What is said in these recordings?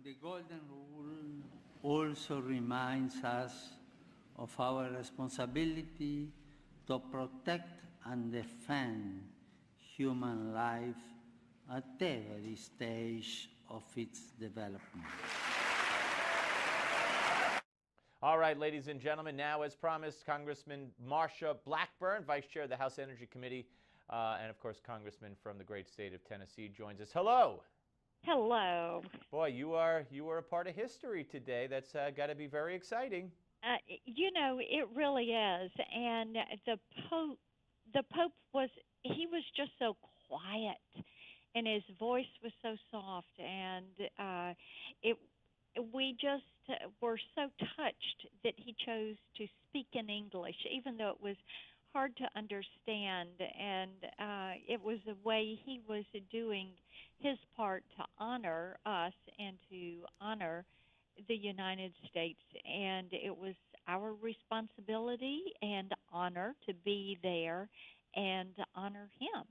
The Golden Rule also reminds us of our responsibility to protect and defend human life at every stage of its development. All right, ladies and gentlemen, now as promised, Congressman Marsha Blackburn, Vice Chair of the House Energy Committee, and of course, Congressman from the great state of Tennessee, joins us. Hello. Hello. Boy, you are a part of history today. That's got to be very exciting. You know, it really is. And the Pope was just so quiet, and his voice was so soft, and we just were so touched that he chose to speak in English, even though it was hard to understand, and it was the way he was doing his part to honor us and to honor the United States, and it was our responsibility and honor to be there and to honor him.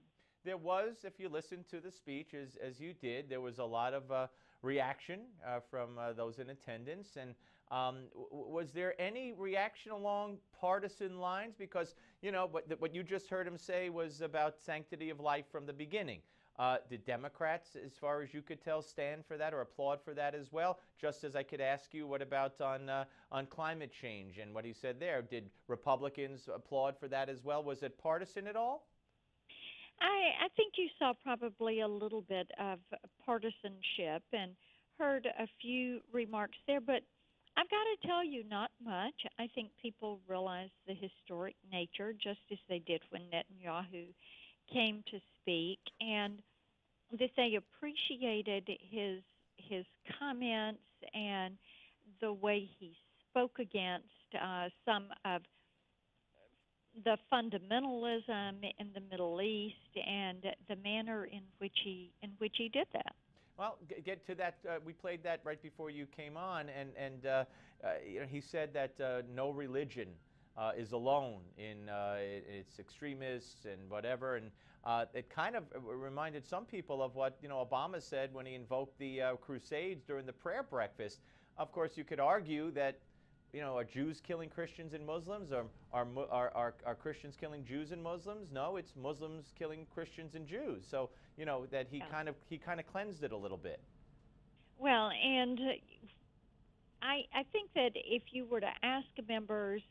There was, if you listened to the speech, as you did, there was a lot of reaction from those in attendance. And was there any reaction along partisan lines? Because, you know, what you just heard him say was about sanctity of life from the beginning. Did Democrats, as far as you could tell, stand for that or applaud for that as well? Just as I could ask you, what about on climate change and what he said there? Did Republicans applaud for that as well? Was it partisan at all? I think you saw probably a little bit of partisanship and heard a few remarks there, but I've got to tell you, not much. I think people realize the historic nature, just as they did when Netanyahu came to speak, and that they appreciated his comments and the way he spoke against some of the fundamentalism in the Middle East and the manner in which he did that. Well, get to that. We played that right before you came on, and you know, he said that no religion is alone in its extremists and whatever, and it kind of reminded some people of what, you know, Obama said when he invoked the Crusades during the prayer breakfast. Of course, you could argue that, you know, are Jews killing Christians and Muslims, or are Christians killing Jews and Muslims? No, it's Muslims killing Christians and Jews. So, you know, that he kind of cleansed it a little bit. Well, and I think that if you were to ask members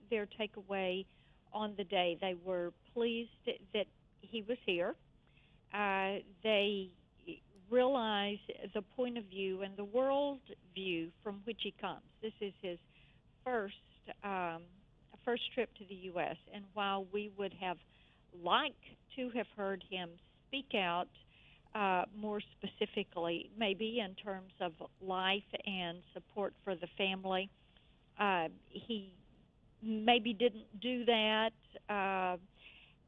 their takeaway on the day, they were pleased that he was here. They realize the point of view and the world view from which he comes. This is his first trip to the U.S., and while we would have liked to have heard him speak out more specifically, maybe in terms of life and support for the family, he maybe didn't do that,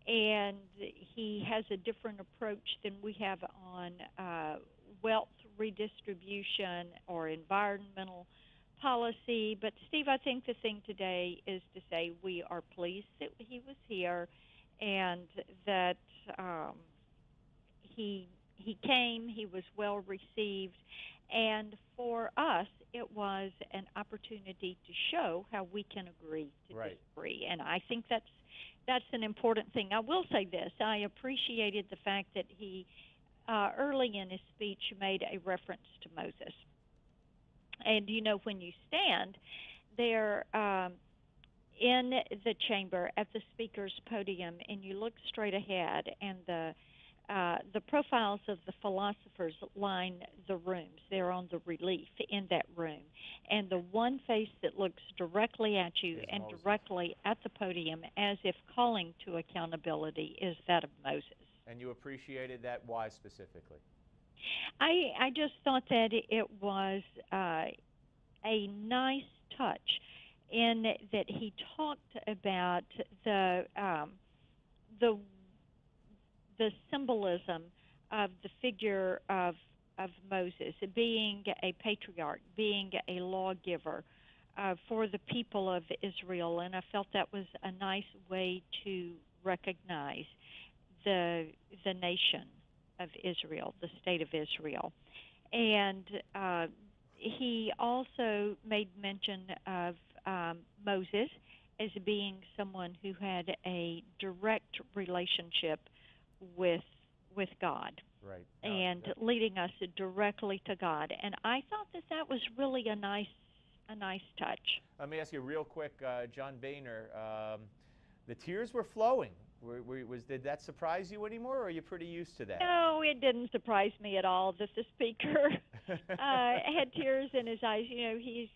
and he has a different approach than we have on wealth redistribution or environmental policy. But Steve, I think the thing today is to say we are pleased that he was here and that he came, he was well received, and for us it was an opportunity to show how we can agree to disagree, and I think that's an important thing. I will say this: I appreciated the fact that he early in his speech made a reference to Moses. And, you know, when you stand there in the chamber at the speaker's podium and you look straight ahead, and the profiles of the philosophers line the rooms. They're on the relief in that room. And the one face that looks directly at you and directly at the podium as if calling to accountability is that of Moses. And you appreciated that. Why specifically? I just thought that it was a nice touch in that he talked about the symbolism of the figure of Moses, being a patriarch, being a lawgiver for the people of Israel, and I felt that was a nice way to recognize the nation of Israel, the state of Israel. And he also made mention of Moses as being someone who had a direct relationship with God, Right. and leading us directly to God. And I thought that was really a nice touch. Let me ask you real quick, John Boehner. The tears were flowing. Did that surprise you anymore, or are you pretty used to that? No, it didn't surprise me at all that the speaker had tears in his eyes. You know, he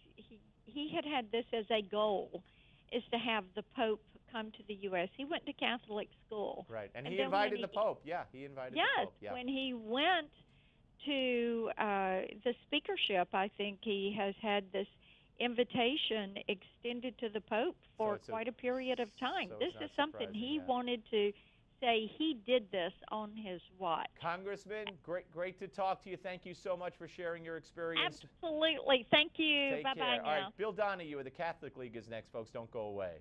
had this as a goal, is to have the Pope come to the U.S. He went to Catholic school. Right, and he invited the Pope. Yeah, he invited the Pope. Yes, when he went to the speakership, I think he has had this invitation extended to the Pope for quite a period of time. So this is something he wanted to say he did this on his watch. Congressman, great to talk to you. Thank you so much for sharing your experience. Absolutely. Thank you. Take Bye-bye care. now. All right, Bill Donahue of the Catholic League is next, folks. Don't go away.